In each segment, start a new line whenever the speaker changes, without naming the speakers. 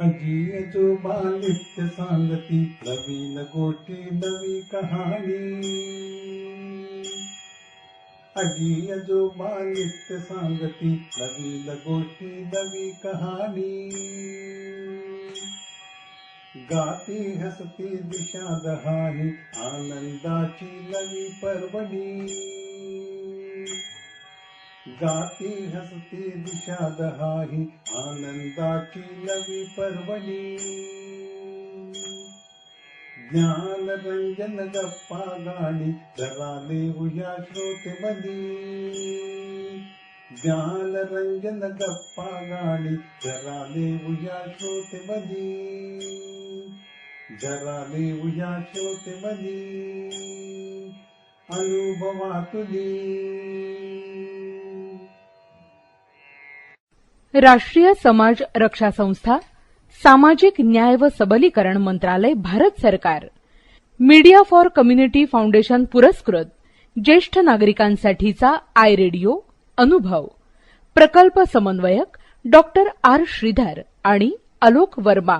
अजी आजोबा नित्य सांगती नवीन गोष्टी नवी कहाणी. अजी आजोबा नित्य सांगती नवीन गोष्टी नवी कहाणी. गाती हसती दिशा दहानी आनंदाची नवी पर्वणी. गाती हसती दिशा दहाही आनंदाची नवी पर्वणी. ज्ञान रंजन गप्पा गाणी जरा देऊया श्रोतेमधी. ज्ञान रंजन गप्पा गाणी जरा देऊया श्रोतेमधी. जरा देऊया श्रोतेमधी अनुभवातुली.
राष्ट्रीय समाज रक्षा संस्था, सामाजिक न्याय व सबलीकरण मंत्रालय, भारत सरकार, मीडिया फॉर कम्युनिटी फाउंडेशन पुरस्कृत ज्येष्ठ नागरिकांसाठीचा आय रेडिओ अनुभव, प्रकल्प समन्वयक डॉक्टर आर श्रीधर आणि आलोक वर्मा,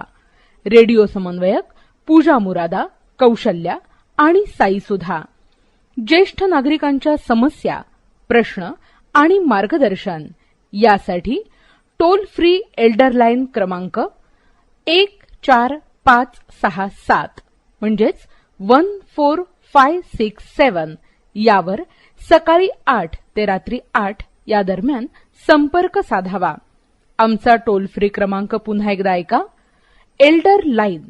रेडिओ समन्वयक पूजा मुरादा, कौशल्या आणि साई सुधा. ज्येष्ठ नागरिकांच्या समस्या, प्रश्न आणि मार्गदर्शन यासाठी टोल फ्री एल्डर लाईन क्रमांक 14567 म्हणजेच 14567 यावर सकाळी 8 ते रात्री 8 या दरम्यान संपर्क साधावा. आमचा टोल फ्री क्रमांक पुन्हा एकदा ऐका. एल्डर लाईन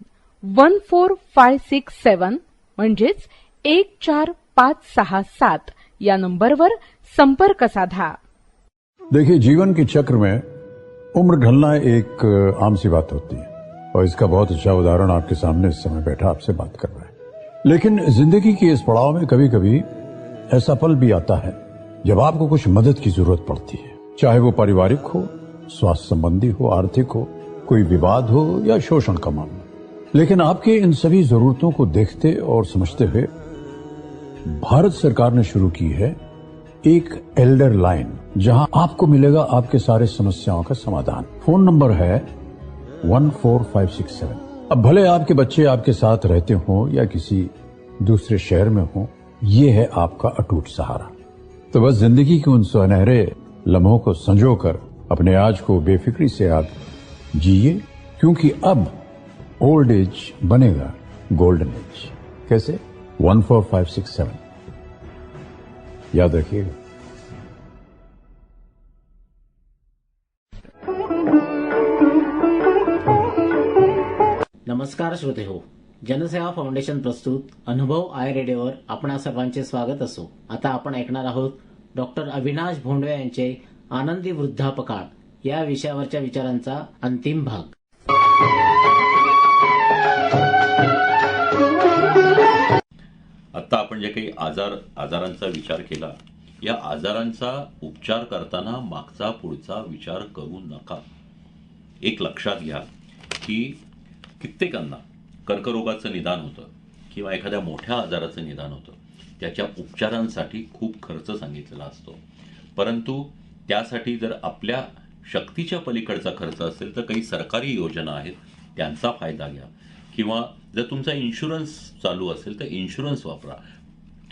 14567 म्हणजेच 14567 या नंबरवर संपर्क साधा.
देखिए, जीवन के चक्र में उम्र ढलना एक आम सी बात होती है और इसका बहुत अच्छा उदाहरण आपके सामने इस समय बैठा आपसे बात कर रहा है. लेकिन जिंदगी के इस पड़ाव में कभी कभी ऐसा पल भी आता है जब आपको कुछ मदद की जरूरत पड़ती है, चाहे वो पारिवारिक हो, स्वास्थ्य संबंधी हो, आर्थिक हो, कोई विवाद हो या शोषण का मामला. लेकिन आपके इन सभी जरूरतों को देखते और समझते हुए भारत सरकार ने शुरू की है एक एल्डर लाइन, जहां आपको मिलेगा आपके सारे समस्याओं का समाधान. फोन नंबर है 14567. अब भले आपके बच्चे आपके साथ रहते हों या किसी दूसरे शहर में हों, ये है आपका अटूट सहारा. तो बस जिंदगी के उन सुनहरे लम्हों को संजोकर अपने आज को बेफिक्री से आप जिए, क्योंकि अब ओल्ड एज बनेगा गोल्डन एज. कैसे? 14567 याद रखिएगा.
नमस्कार श्रोते हो, जनसेवा फाउंडेशन प्रस्तुत अनुभव आय रेडिओवर आपणा सर्वांचे स्वागत असो. आता आपण ऐकणार आहोत डॉक्टर अविनाश भोंडवे यांचे आनंदी वृद्धापकाळ या विषयावरच्या विचारांचा अंतिम भाग.
आता आपण जे काही आजारांचा विचार केला, या आजारांचा उपचार करताना मागचा पुढचा विचार करू नका. एक लक्षात घ्या की कित्येकांना कर्करोगाचं निदान होतं किंवा एखाद्या मोठ्या आजाराचं निदान होतं, त्याच्या उपचारांसाठी खूप खर्च सांगितलेला असतो. परंतु त्यासाठी जर आपल्या शक्तीच्या पलीकडचा खर्च असेल तर काही सरकारी योजना आहेत, त्यांचा फायदा घ्या. किंवा जर तुमचा इन्शुरन्स चालू असेल तर इन्शुरन्स वापरा.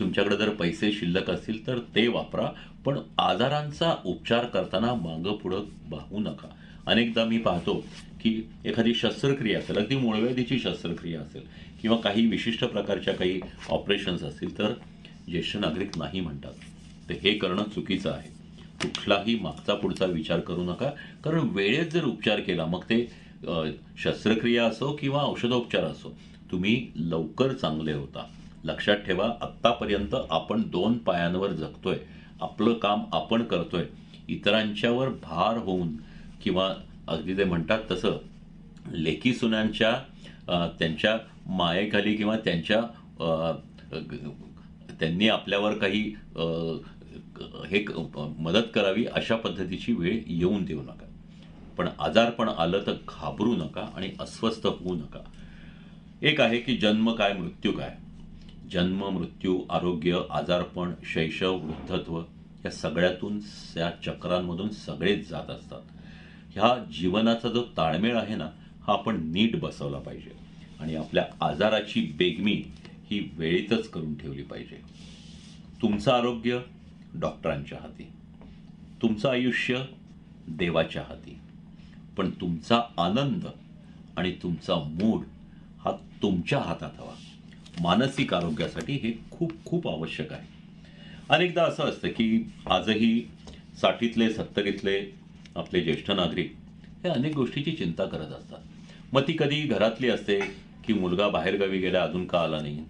तुमच्याकडे जर पैसे शिल्लक असतील तर ते वापरा, पण आजारांचा उपचार करताना मागं पुढं पाहू नका. अनेकदा मी पाहतो की एखादी शस्त्रक्रिया असेल, अगदी मूळव्याधीची शस्त्रक्रिया असेल किंवा काही विशिष्ट प्रकारच्या काही ऑपरेशन्स असतील तर ज्येष्ठ नागरिक नाही म्हणतात. तर हे करणं चुकीचं आहे. कुठलाही मागचा पुढचा विचार करू नका, कारण वेळेत जर उपचार केला, मग ते शस्त्रक्रिया असो किंवा औषधोपचार असो, तुम्ही लवकर चांगले होता. लक्षात ठेवा, आत्तापर्यंत आपण 2 पायांवर जगतोय, आपलं काम आपण करतोय. इतरांच्यावर भार होऊन किंवा अगदी ते म्हणतात तसं लेकी सुनांच्या त्यांच्या मायेखाली किंवा त्यांनी आपल्यावर काही हे मदत करावी अशा पद्धतीची वेळ येऊन देऊ नका. पण आजारपण आलं तर घाबरू नका आणि अस्वस्थ होऊ नका. एक आहे की जन्म काय मृत्यू काय. जन्म, मृत्यू, आरोग्य, आजारपण, शैशव, वृद्धत्व या सगळ्यातून, या चक्रांमधून सगळेच जात असतात. ह्या जीवनाचा जो ताळमेळ आहे ना, हा आपण नीट बसवला पाहिजे आणि आपल्या आजाराची बेगमी ही वेळेतच करून ठेवली पाहिजे. तुमचं आरोग्य डॉक्टरांच्या हाती, तुमचं आयुष्य देवाच्या हाती, पण तुमचा आनंद आणि तुमचा मूड हा तुमच्या हातात हवा. मानसिक आरोग्यासाठी हे खूप खूप आवश्यक आहे. अनेकदा असं असतं की आजही 60तले 70तले आपले ज्येष्ठ नागरिक हे अनेक गोष्टीची चिंता करत असतात. मग ती कधी घरातली असते की मुलगा बाहेरगावी गेला अजून का आला नाही,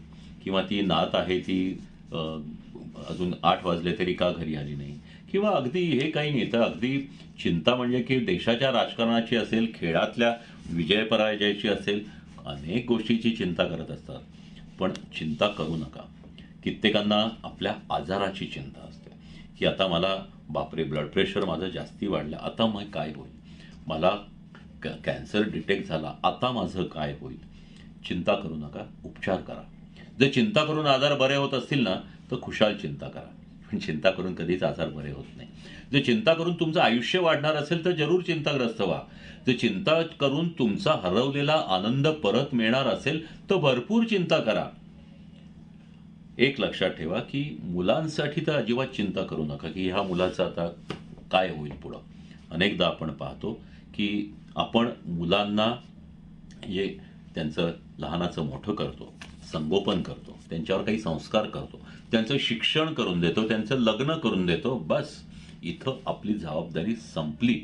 किंवा ती नात आहे ती अजून 8 वाजले तरी का घरी आली नाही, किंवा अगदी हे काही नाही तर अगदी चिंता म्हणजे की देशाच्या राजकारणाची असेल, खेळातल्या विजय पराजयाची असेल, अनेक गोष्टीची चिंता करत असतात. पण चिंता करू नका. कित्येकांना आपल्या आजाराची चिंता असते की आता मला बापरे ब्लड प्रेशर माझं जास्ती वाढलं, आता मग काय होईल, मला कॅन्सर डिटेक्ट झाला, आता माझं काय होईल. चिंता करू नका, उपचार करा. जर चिंता करून आजार बरे होत असतील ना तर खुशाल चिंता करा, पण चिंता करून कधीच आजार बरे होत नाही. जर चिंता करून तुमचं आयुष्य वाढणार असेल तर जरूर चिंताग्रस्त व्हा. जर चिंता करून तुमचा हरवलेला आनंद परत मिळणार असेल तर भरपूर चिंता करा. एक लक्षात ठेवा की मुलांसाठी तर अजिबात चिंता करू नका की ह्या मुलाचं आता काय होईल पुढं. अनेकदा आपण पाहतो की आपण मुलांना जे त्यांचं लहानाचं मोठं करतो, संगोपन करतो, त्यांच्यावर काही संस्कार करतो, त्यांचं शिक्षण करून देतो, त्यांचं लग्न करून देतो, बस इथं आपली जबाबदारी संपली.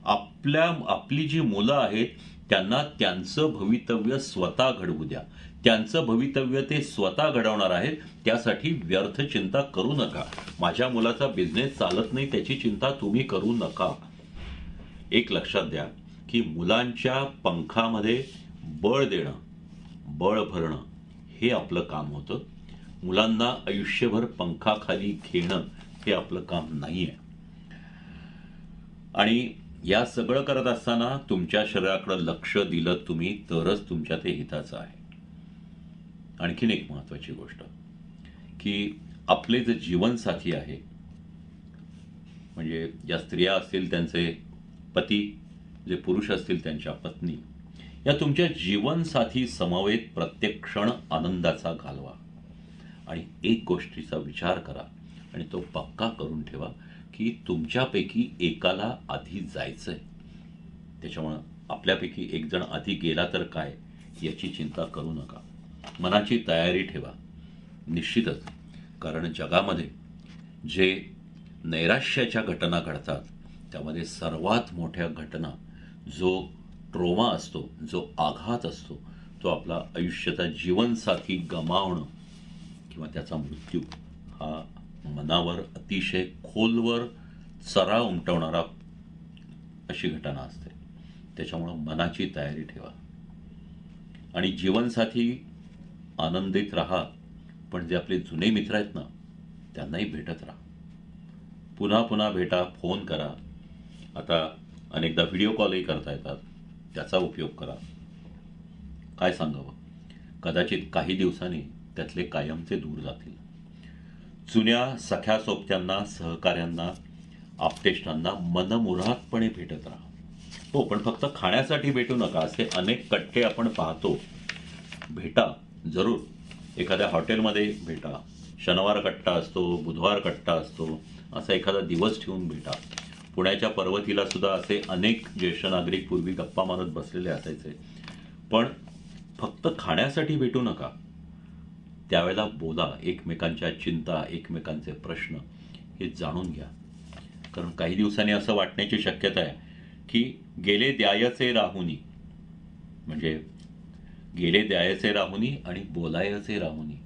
आपली जी मुलं आहेत त्यांना त्यांचं भवितव्य स्वतः घडवू द्या. त्यांचं भवितव्य ते स्वतः घडवणार आहेत, त्यासाठी व्यर्थ चिंता करू नका. माझ्या मुलाचा बिझनेस चालत नाही त्याची चिंता तुम्ही करू नका. एक लक्षात द्या की मुलांच्या पंखामध्ये बळ देणं, बळ भरणं हे आपलं काम होतं. मुलांना आयुष्यभर पंखाखाली घेणं हे आपलं काम नाहीये. आणि या सगळं करत असताना तुमच्या शरीराकडे लक्ष दिलं तुम्ही तरच तुमच्या ते हिताचं आहे. आणखीन एक महत्वाची गोष्ट की आपले जे जीवनसाथी आहे, म्हणजे ज्या स्त्रिया असतील त्यांचे पती, जे पुरुष असतील त्यांच्या पत्नी, या तुमच्या जीवनसाथी समवेत प्रत्येक क्षण आनंदाचा घालवा. आणि एक गोष्टीचा विचार करा आणि तो पक्का करून ठेवा की तुमच्यापैकी एकाला आधी जायचंय. त्याच्यामुळं आपल्यापैकी एक जण आधी गेला तर काय याची चिंता करू नका. मनाची तयारी ठेवा निश्चितच, कारण जगामध्ये जे नैराश्याच्या घटना घडतात त्यामध्ये सर्वात मोठ्या घटना, जो ट्रोमा असतो, जो आघात असतो, तो आपला आयुष्याचा जीवनसाथी गमावणं किंवा त्याचा मृत्यू हा मनावर अतिशय खोलवर चरा उमटवणारा अशी घटना असते. त्याच्यामुळं मनाची तयारी ठेवा आणि जीवनसाथी आनंदित राहा, पण जे आपले जुने मित्र आहेत ना त्यांनाही भेटत राहा. पुन्हा पुन्हा भेटा, फोन करा. आता अनेकदा व्हिडिओ कॉलही करता येतात, त्याचा उपयोग करा. काय सांगावं, कदाचित काही दिवसांनी त्यातले कायमचे दूर जातील. जुन्या सख्या सोबत्यांना, सहकाऱ्यांना, आप्तेष्टांना मनमुरादपणे भेटत राहा. हो, पण फक्त खाण्यासाठी भेटू नका. असे अनेक कट्टे आपण पाहतो. भेटा जरूर. एखाद्या हॉटेलमध्ये भेटा. शनिवार कट्टा असतो, बुधवार कट्टा असतो, असा एखादा दिवस ठेवून भेटा. पुण्याच्या पर्वतीला सुद्धा असे अनेक ज्येष्ठ नागरिक पूर्वी गप्पा मारत बसलेले असायचे. पण फक्त खाण्यासाठी भेटू नका. त्यावेळेला बोला, एकमेकांच्या चिंता, एकमेकांचे प्रश्न हे जाणून घ्या. कारण काही दिवसांनी असं वाटण्याची शक्यता आहे की गेले द्यायचे राहुनी, म्हणजे गेले द्यायचे राहुनी आणि बोलायचे राहुनी.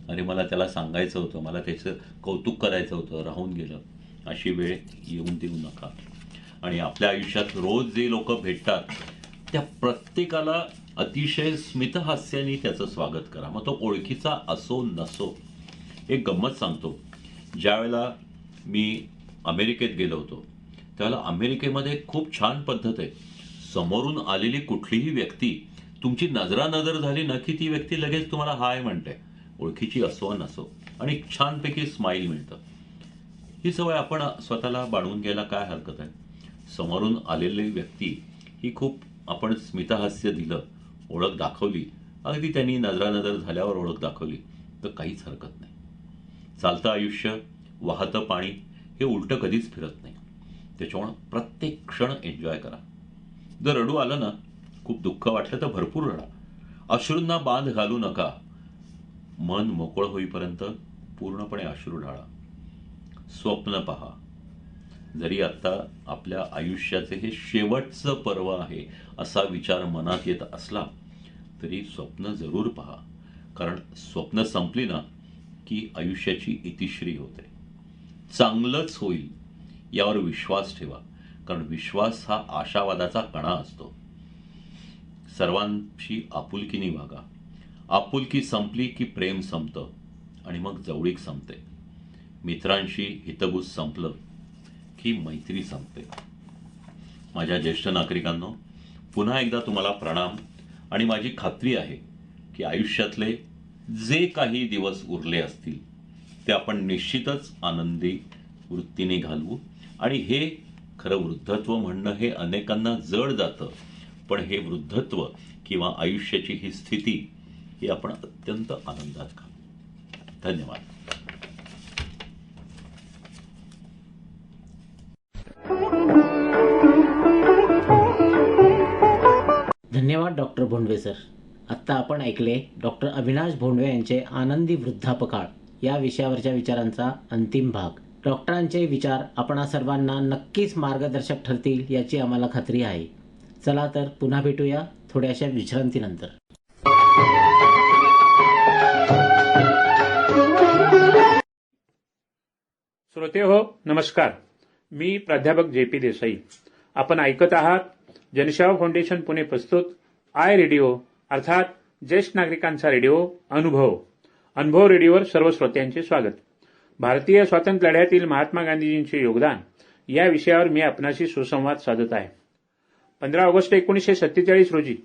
अरे मला त्याला सांगायचं होतं, मला त्याचं कौतुक करायचं होतं, राहून गेलं. अशी वेळ येऊन देऊ नका. आणि आपल्या आयुष्यात रोज जे लोक भेटतात त्या प्रत्येकाला अतिशय स्मितहास्याने त्याचं स्वागत करा. मग तो ओळखीचा असो नसो. एक गंमत सांगतो. ज्यावेळेला मी अमेरिकेत गेलो होतो त्यावेळेला अमेरिकेमध्ये खूप छान पद्धत आहे. समोरून आलेली कुठलीही व्यक्ती तुमची नजरानजर झाली ना की ती व्यक्ती लगेच तुम्हाला हाय म्हणते, ओळखीची असो नसो, आणि छानपैकी स्माईल मिळतं. ही सवय आपण स्वतःला बाळगून घ्यायला काय हरकत आहे. समोरून आलेली व्यक्ती ही खूप आपण स्मितहास्य दिलं, ओळख दाखवली, अगदी त्यांनी नजरानजर झाल्यावर ओळख दाखवली तर काहीच हरकत नाही. चालतं आयुष्य, वाहतं पाणी हे उलटं कधीच फिरत नाही. त्याच्यामुळं प्रत्येक क्षण एन्जॉय करा. जर रडू आलं ना, खूप दुःख वाटलं तर भरपूर रडा. अश्रूंना बांध घालू नका. मन मोकळं होईपर्यंत पूर्णपणे अश्रू ढाळा. स्वप्न पहा. जरी आता आपल्या आयुष्याचे हे शेवटचं पर्व आहे असा विचार मनात येत असला तरी स्वप्न जरूर पहा. कारण स्वप्न संपली ना की आयुष्याची इतिश्री होते. चांगलंच होईल यावर विश्वास ठेवा. कारण विश्वास हा आशावादाचा कणा असतो. सर्वांशी आपुलकीने वागा. आपुलकी संपली की प्रेम संपतं आणि मग जवळीक संपते. मित्रांशी हितगुज संपलं की मैत्री संपते. माझ्या ज्येष्ठ नागरिकांनो, पुन्हा एकदा तुम्हाला प्रणाम. आणि माझी खात्री आहे की आयुष्यातले जे काही दिवस उरले असतील ते आपण निश्चितच आनंदी वृत्तीने घालवू. आणि हे खरं वृद्धत्व म्हणणं हे अनेकांना जड जातं, पण हे वृद्धत्व किंवा आयुष्याची ही स्थिती ही आपण अत्यंत आनंदात घालू. धन्यवाद.
धन्यवाद डॉक्टर भोंडवे सर. आत्ता आपण ऐकले डॉक्टर अविनाश भोंडवे यांचे आनंदी वृद्धापकाळ या विषयावरच्या विचारांचा अंतिम भाग. डॉक्टरांचे विचार आपणा सर्वांना नक्कीच मार्गदर्शक ठरतील याची आम्हाला खात्री आहे. चला तर पुन्हा भेटूया थोड्याशा विश्रांतीनंतर.
श्रोते हो, नमस्कार. मी प्राध्यापक जे.पी. देसाई. आपण ऐकत आहात जनसेवा फाउंडेशन पुणे प्रस्तुत आय रेडिओ अर्थात ज्येष्ठ नागरिकांचा रेडिओ अनुभव रेडिओवर सर्व श्रोत्यांचे स्वागत. भारतीय स्वातंत्र्य लढ्यातील महात्मा गांधीजींचे योगदान या विषयावर मी आपणाशी सुसंवाद साधत आहे. 15 ऑगस्ट 1947 रोजी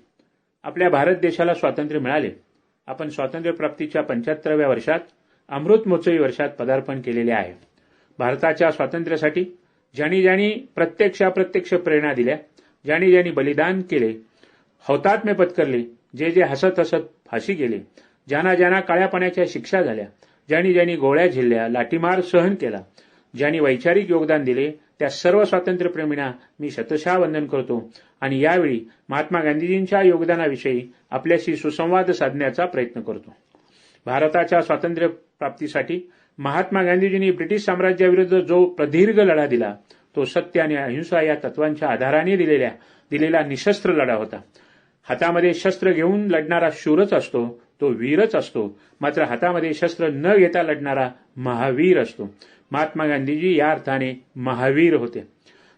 आपल्या भारत देशाला स्वातंत्र्य मिळाले. आपण स्वातंत्र्यप्राप्तीच्या 75व्या वर्षात अमृत महोत्सवी वर्षात पदार्पण केलेले आहे. भारताच्या स्वातंत्र्यासाठी ज्यांनी प्रत्यक्ष प्रेरणा दिल्या, ज्यांनी बलिदान केले, हौतात्म्य पत्करले, जे हसत फाशी गेले, ज्यांना काळ्या पाण्याच्या शिक्षा झाल्या, ज्यांनी गोळ्या झेलल्या, लाठीमार सहन केला, ज्यांनी वैचारिक योगदान दिले, त्या सर्व स्वातंत्र्यप्रेमींना मी शतशः वंदन करतो आणि यावेळी महात्मा गांधीजींच्या योगदानाविषयी आपल्याशी सुसंवाद साधण्याचा प्रयत्न करतो. भारताच्या स्वातंत्र्य प्राप्तीसाठी महात्मा गांधीजींनी ब्रिटिश साम्राज्याविरुद्ध जो प्रदीर्घ लढा दिला तो सत्य आणि अहिंसा या तत्वांच्या आधाराने दिलेला निशस्त्र लढा होता. हातामध्ये शस्त्र घेऊन लढणारा शूरच असतो, तो वीरच असतो. मात्र हातामध्ये शस्त्र न घेता लढणारा महावीर असतो. महात्मा गांधीजी या अर्थाने महावीर होते.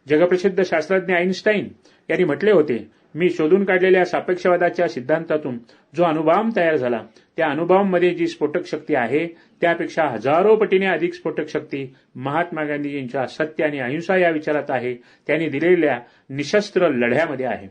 जगप्रसिद्ध शास्त्रज्ञ आईन्स्टाईन यांनी म्हटले होते, मी शोधून काढलेल्या सापेक्षवादाच्या सिद्धांतातून जो अणुबॉम्ब तयार झाला त्या अणुबॉम्बमध्ये जी स्फोटक शक्ती आहे त्यापेक्षा हजारो पटीने अधिक स्फोटक शक्ती महात्मा गांधीजींच्या सत्य आणि अहिंसा या विचारात आहे, त्यांनी दिलेल्या निशस्त्र लढ्यामध्ये आहे.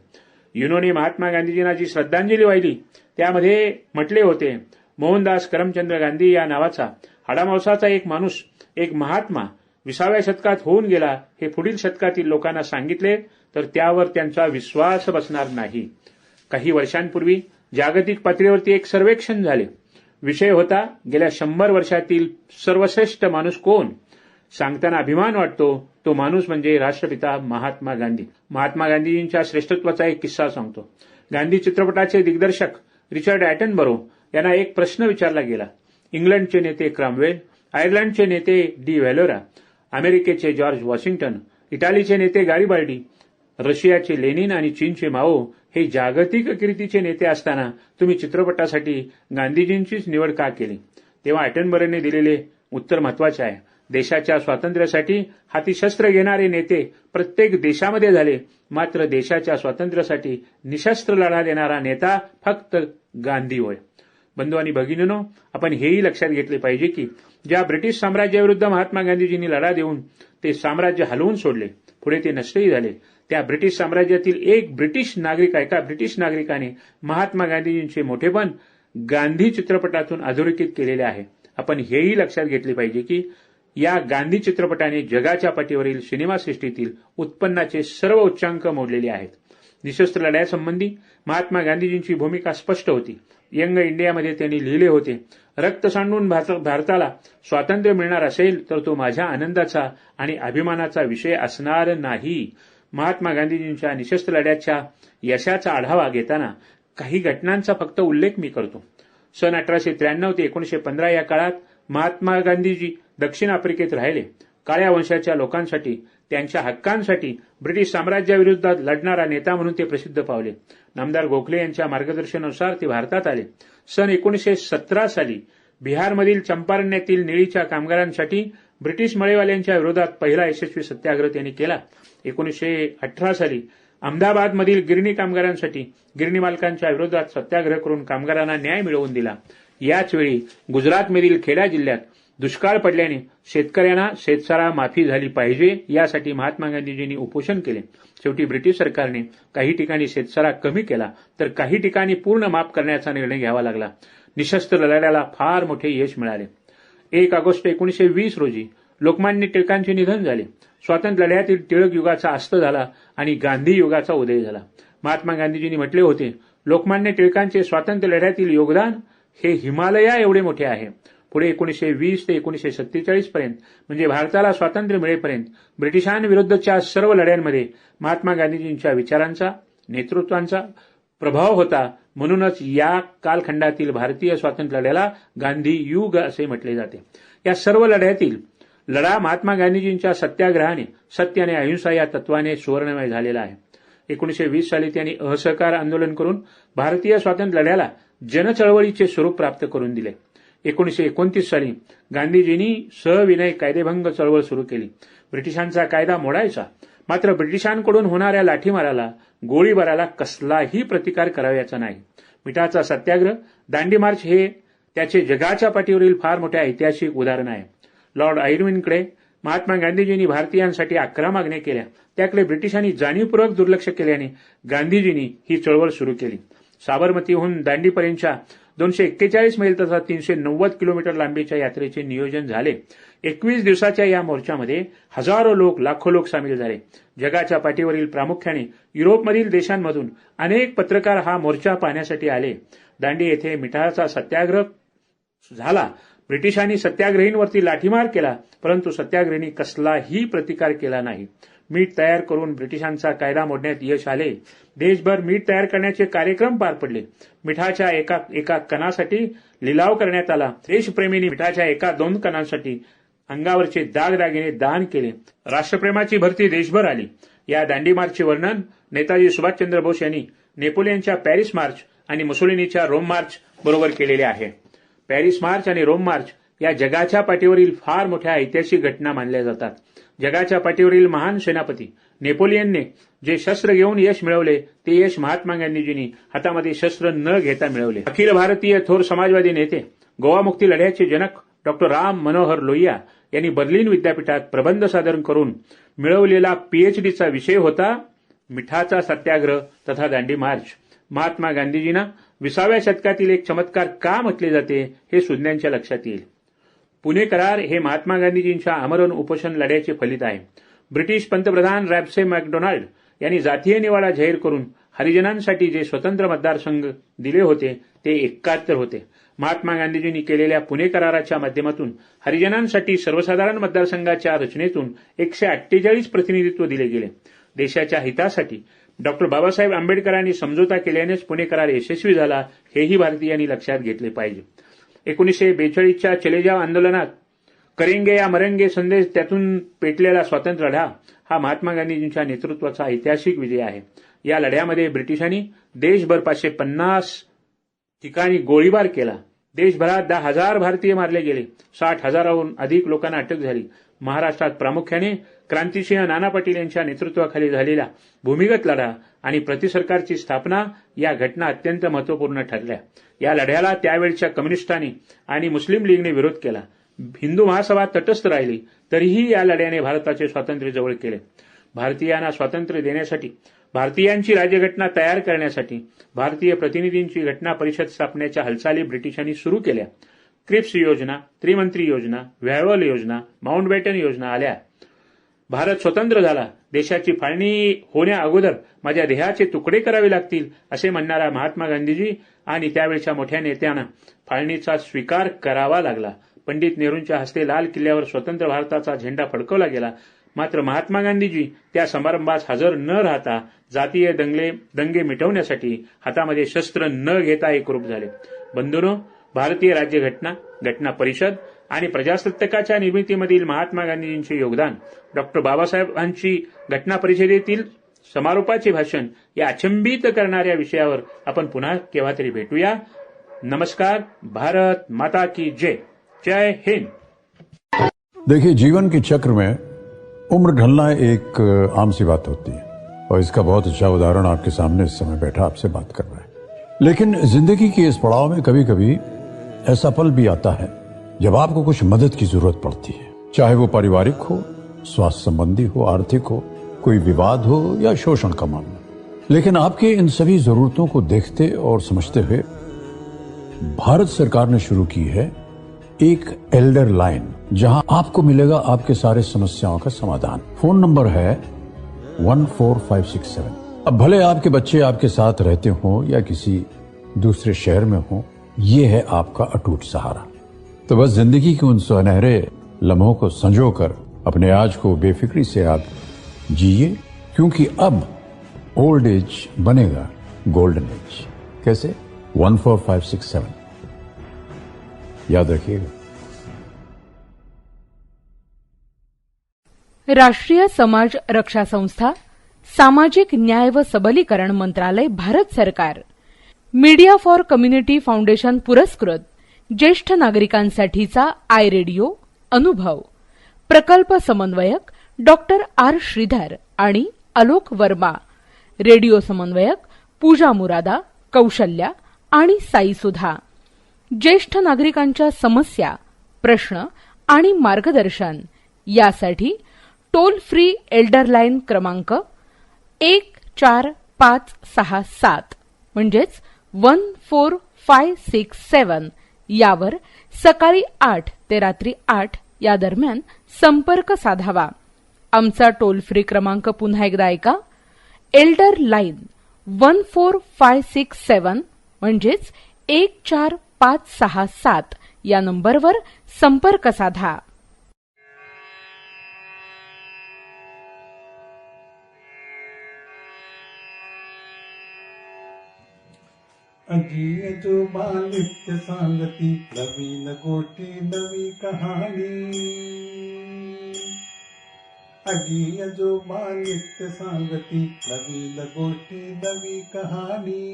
युनोने महात्मा गांधीजींना जी श्रद्धांजली वाहिली त्यामध्ये म्हटले होते, मोहनदास करमचंद गांधी या नावाचा हाडामांसाचा एक माणूस, एक महात्मा 20व्या शतकात होऊन गेला हे पुढील शतकातील लोकांना सांगितले तर त्यावर त्यांचा विश्वास बसणार नाही. काही वर्षांपूर्वी जागतिक पातळीवरती एक सर्वेक्षण झाले. विषय होता, गेल्या 100 वर्षातील सर्वश्रेष्ठ माणूस कोण? सांगताना अभिमान वाटतो, तो माणूस म्हणजे राष्ट्रपिता महात्मा गांधी. महात्मा गांधीजींच्या श्रेष्ठत्वाचा एक किस्सा सांगतो. गांधी चित्रपटाचे दिग्दर्शक रिचर्ड ॲटनबरो यांना एक प्रश्न विचारला गेला. इंग्लंडचे नेते क्रॉमवेल, आयर्लंडचे नेते डी व्हॅलोरा, अमेरिकेचे जॉर्ज वॉशिंग्टन, इटालीचे नेते गारिबाल्डी, रशियाचे लेनिन आणि चीनचे माओ हे जागतिक कीर्तीचे नेते असताना तुम्ही चित्रपटासाठी गांधीजींचीच निवड का केली? तेव्हा ॲटनबरोने दिलेले उत्तर महत्वाचे आहे. देशाच्या स्वातंत्र्यासाठी हाती शस्त्र घेणारे नेते प्रत्येक देशामध्ये झाले, मात्र देशाच्या स्वातंत्र्यासाठी निशस्त्र लढा देणारा नेता फक्त गांधी होय. बंधू आणि भगिनींनो, आपण हेही लक्षात घेतले पाहिजे की ज्या ब्रिटिश साम्राज्याविरुद्ध महात्मा गांधीजींनी लढा देऊन ते साम्राज्य हलवून सोडले, पुढे ते नष्टही झाले, त्या ब्रिटिश साम्राज्यातील एका ब्रिटिश नागरिकाने महात्मा गांधीजींचे मोठेपण गांधी चित्रपटातून अधोरेखित केलेले आहे. आपण हेही लक्षात घेतले पाहिजे की या गांधी चित्रपटाने जगाच्या पाठीवरील सिनेमासृष्टीतील उत्पन्नाचे सर्व उच्चांक मोडलेले आहेत. निशस्त्र लढ्यासंबंधी महात्मा गांधीजींची भूमिका स्पष्ट होती. यंग इंडियामध्ये त्यांनी लिहिले होते, रक्त सांडून भारताला स्वातंत्र्य मिळणार असेल तर तो माझ्या आनंदाचा आणि अभिमानाचा विषय असणार नाही. महात्मा गांधीजींच्या निशस्त्र लढ्याच्या यशाचा आढावा घेताना काही घटनांचा फक्त उल्लेख मी करतो. सन 1893 ते 1915 या काळात महात्मा गांधीजी दक्षिण आफ्रिकेत राहिले. काळ्या वंशाच्या लोकांसाठी, त्यांच्या हक्कांसाठी ब्रिटिश साम्राज्याविरोधात लढणारा नेता म्हणून ते प्रसिद्ध पावले. नामदार गोखले यांच्या मार्गदर्शनानुसार ते भारतात आले. सन 1917 साली बिहारमधील चंपारण्यातील निळीच्या कामगारांसाठी ब्रिटिश मळेवाल्यांच्या विरोधात पहिला यशस्वी सत्याग्रह त्यांनी केला. 1918 साली अहमदाबादमधील गिरणी कामगारांसाठी गिरणी मालकांच्या विरोधात सत्याग्रह करून कामगारांना न्याय मिळवून दिला. याचवेळी गुजरातमधील खेडा जिल्ह्यात दुष्काळ पडल्याने शेतकऱ्यांना शेतसारा माफी झाली पाहिजे यासाठी महात्मा गांधीजींनी उपोषण केले. शेवटी ब्रिटिश सरकारने काही ठिकाणी शेतसारा कमी केला तर काही ठिकाणी पूर्ण माफ करण्याचा निर्णय घ्यावा लागला. निशस्त्र लढ्याला फार मोठे यश मिळाले. 1 ऑगस्ट 1920 रोजी लोकमान्य टिळकांचे निधन झाले. स्वातंत्र्य लढ्यातील टिळक युगाचा अस्त झाला आणि गांधी युगाचा उदय झाला. महात्मा गांधीजींनी म्हटले होते, लोकमान्य टिळकांचे स्वातंत्र्य लढ्यातील योगदान हे हिमालया एवढे मोठे आहे. पुढे 1920 ते 1947 पर्यंत म्हणजे भारताला स्वातंत्र्य मिळेपर्यंत ब्रिटिशांविरुद्धच्या सर्व लढ्यांमध्ये महात्मा गांधीजींच्या विचारांचा, नेतृत्वाचा प्रभाव होता. म्हणूनच या कालखंडातील भारतीय स्वातंत्र्य लढ्याला गांधी युग असे म्हटले जाते. या सर्व लढ्यातील लढा महात्मा गांधीजींच्या सत्याग्रहाने, सत्य आणि अहिंसा या तत्वाने सुवर्णमय झालेला आहे. 1920 साली त्यांनी असहकार आंदोलन करून भारतीय स्वातंत्र्य लढ्याला जनचळवळीचे स्वरूप प्राप्त करून दिले. 1929 साली गांधीजींनी सविनय कायदेभंग चळवळ सुरू केली. ब्रिटिशांचा कायदा मोडायचा, मात्र ब्रिटिशांकडून होणाऱ्या लाठीमाराला, गोळीबाराला कसलाही प्रतिकार करावयाचा नाही. मिठाचा सत्याग्रह, दांडी मार्च हे त्याचे जगाच्या पाठीवरील फार मोठे ऐतिहासिक उदाहरण आहे. लॉर्ड आयर्विनकडे महात्मा गांधीजींनी भारतीयांसाठी 11 मागण्या केल्या. त्याकडे ब्रिटिशांनी जाणीवपूर्वक दुर्लक्ष केल्याने गांधीजींनी ही चळवळ सुरू केली. साबरमतीहून दांडीपर्यंतच्या 241 मैल तथा 390 किलोमीटर लांबीच्या यात्रेचे नियोजन झाले. 21 दिवसाच्या या मोर्चामध्ये हजारो लोक, लाखो लोक सामील झाले. जगाच्या पाठीवरील प्रामुख्याने युरोपमधील देशांमधून अनेक पत्रकार हा मोर्चा पाहण्यासाठी आले. दांडी येथे मिठाचा सत्याग्रह झाला. ब्रिटिशांनी सत्याग्रहींवरती लाठीमार केला, परंतु सत्याग्रहींनी कसलाही प्रतिकार केला नाही. मीठ तयार करून ब्रिटिशांचा कायदा मोडण्यात यश आले. देशभर मीठ तयार करण्याचे कार्यक्रम पार पडले. मिठाच्या एका कणासाठी लिलाव करण्यात आला. देशप्रेमींनी मिठाच्या 1-2 कणांसाठी अंगावरचे दागदागिने दान केले. राष्ट्रप्रेमाची भरती देशभर आली. या दांडी मार्चचे वर्णन नेताजी सुभाषचंद्र बोस यांनी नेपोलियनच्या पॅरिस मार्च आणि मुसोलिनीच्या रोम मार्च बरोबर केलेले आहे. पॅरिस मार्च आणि रोम मार्च या जगाच्या पाठीवरील फार मोठ्या ऐतिहासिक घटना मानल्या जातात. जगाच्या पाठीवरील महान सेनापती नेपोलियनने जे शस्त्र घेऊन यश मिळवले, ते यश महात्मा गांधीजींनी हातामध्ये शस्त्र न घेता मिळवले. अखिल भारतीय थोर समाजवादी नेते, गोवा मुक्ती लढ्याचे जनक डॉक्टर राम मनोहर लोहिया यांनी बर्लिन विद्यापीठात प्रबंध सादर करून मिळवलेला पीएचडीचा विषय होता मिठाचा सत्याग्रह तथा दांडी मार्च. महात्मा गांधीजींना 20व्या शतकातील एक चमत्कार का म्हटले जाते हे सुज्ञांच्या लक्षात येईल. पुणे करार हे महात्मा गांधीजींच्या आमरण उपोषण लढ्याचे फलित आहे. ब्रिटिश पंतप्रधान रॅप्से मॅकडोनाल्ड यांनी जातीय निवाडा जाहीर करून हरिजनांसाठी जे स्वतंत्र मतदारसंघ दिले होते ते 71 होते. महात्मा गांधीजींनी केलेल्या पुणे कराराच्या माध्यमातून हरिजनांसाठी सर्वसाधारण मतदारसंघाच्या रचनेतून 148 प्रतिनिधित्व दिले गेले. देशाच्या हितासाठी डॉक्टर बाबासाहेब आंबेडकरांनी समझोता केल्यानेच पुणे करार यशस्वी झाला, हेही भारतीयांनी लक्षात घेतले पाहिजे. 1942च्या चले जाव आंदोलनात करेंगे या मरेंगे संदेश त्यातून पेटलेला स्वातंत्र्य लढा हा महात्मा गांधीजींच्या नेतृत्वाचा ऐतिहासिक विजय आहे. या लढ्यामध्ये ब्रिटिशांनी देशभर 550 ठिकाणी गोळीबार केला. देशभरात 10,000 भारतीय मारले गेले. 60,000हून अधिक लोकांना अटक झाली. महाराष्ट्रात प्रामुख्याने क्रांतिसिंह नाना पाटील यांच्या नेतृत्वाखाली झालेला भूमिगत लढा आणि प्रतिसरकारची स्थापना या घटना अत्यंत महत्वपूर्ण ठरल्या. या लढ्याला त्यावेळच्या कम्युनिस्टांनी आणि मुस्लिम लीगने विरोध केला. हिंदू महासभा तटस्थ राहिली, तरीही या लढ्याने भारताचे स्वातंत्र्य जवळ केले. भारतीयांना स्वातंत्र्य देण्यासाठी, भारतीयांची राज्यघटना तयार करण्यासाठी भारतीय प्रतिनिधींची घटना परिषद स्थापनेच्या हालचाली ब्रिटिशांनी सुरू केल्या. क्रिप्स योजना, त्रिमंत्री योजना, व्हॅवल योजना, माउंटबॅटन योजना आल्या. भारत स्वतंत्र झाला, देशाची फाळणी होण्या अगोदर माझ्या देहाचे तुकडे करावे लागतील असे म्हणणारा महात्मा गांधीजी आणि त्यावेळच्या मोठ्या नेत्यांना फाळणीचा स्वीकार करावा लागला. पंडित नेहरूंच्या हस्ते लाल किल्ल्यावर स्वतंत्र भारताचा झेंडा फडकवला गेला. मात्र महात्मा गांधीजी त्या समारंभास हजर न राहता जातीय दंगे मिटवण्यासाठी हातामध्ये शस्त्र न घेता एकरूप झाले. बंधूंनो, भारतीय राज्यघटना, घटना परिषद आणि प्रजासत्ताकाच्या निर्मितीमधील महात्मा गांधीजींचे योगदान, डॉक्टर बाबासाहेबांची घटना परिषदेतील समारोपाचे भाषण या अचंबित करणाऱ्या विषयावर आपण पुन्हा केव्हा तरी भेटूया. नमस्कार. भारत माता की जय. जय हिंद.
देखिए, जीवन के चक्र में उम्र ढलना एक आम सी बात होती है और इसका बहुत अच्छा उदाहरण आपके सामने इस समय बैठा आपसे बात कर रहा है. लेकिन जिंदगी के इस पड़ाव में कभी कभी ऐसा पल भी आता है जब आपको कुछ मदद की जरूरत पड़ती है, चाहे वो पारिवारिक हो, स्वास्थ्य संबंधी हो, आर्थिक हो, कोई विवाद हो या शोषण का मामला. लेकिन आपके इन सभी जरूरतों को देखते और समझते हुए भारत सरकार ने शुरू की है एक एल्डर लाइन, जहां आपको मिलेगा आपके सारे समस्याओं का समाधान. फोन नंबर है 14567. अब भले आपके बच्चे आपके साथ रहते हों या किसी दूसरे शहर में हों, ये है आपका अटूट सहारा. तो बस जिंदगी के उन सुनहरे लम्हों को संजोकर अपने आज को बेफिक्री से आप जिए, क्योंकि अब ओल्ड एज बनेगा गोल्डन एज. कैसे? 14567 याद रखिएगा.
राष्ट्रीय समाज रक्षा संस्था, सामाजिक न्याय व सबलीकरण मंत्रालय, भारत सरकार, मीडिया फॉर कम्युनिटी फाउंडेशन पुरस्कृत ज्येष्ठ नागरिकांसाठीचा आय रेडिओ अनुभव, प्रकल्प समन्वयक डॉक्टर आर श्रीधर आणि आलोक वर्मा, रेडिओ समन्वयक पूजा मुरादा, कौशल्या आणि साई सुधा. ज्येष्ठ नागरिकांच्या समस्या, प्रश्न आणि मार्गदर्शन यासाठी टोल फ्री एल्डर लाईन क्रमांक 14567 म्हणजेच 14567 यावर सकाळी 8 ते रात्री 8 या दरम्यान संपर्क साधावा. आमचा टोल फ्री क्रमांक पुन्हा एकदा ऐका. एल्डर लाईन 14567 म्हणजेच 14567 या नंबरवर संपर्क साधा.
अजी अजोबा नित्य सांगती नवीन गोष्टी नवी कहाणी. अजी अजोबा नित्य सांगती नवीन गोष्टी नवी कहाणी.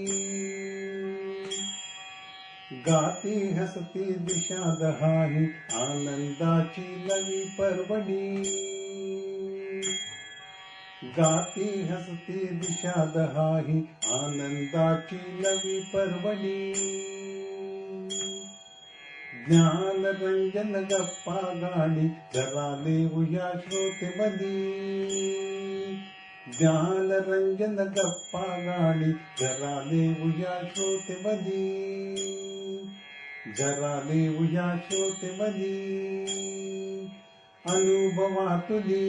गाती हसती विषाद हाही आनंदाची नवी पर्वणी. गाती हसती विषाद हाही आनंदाची नवी पर्वणी. ज्ञान रंजन गप्पा गाणी जरा देऊया श्रोतेमधी. ज्ञान रंजन गप्पा गाणी जरा देऊया श्रोतेमधी. जरा देऊया श्रोतेमधी अनुभवातुली.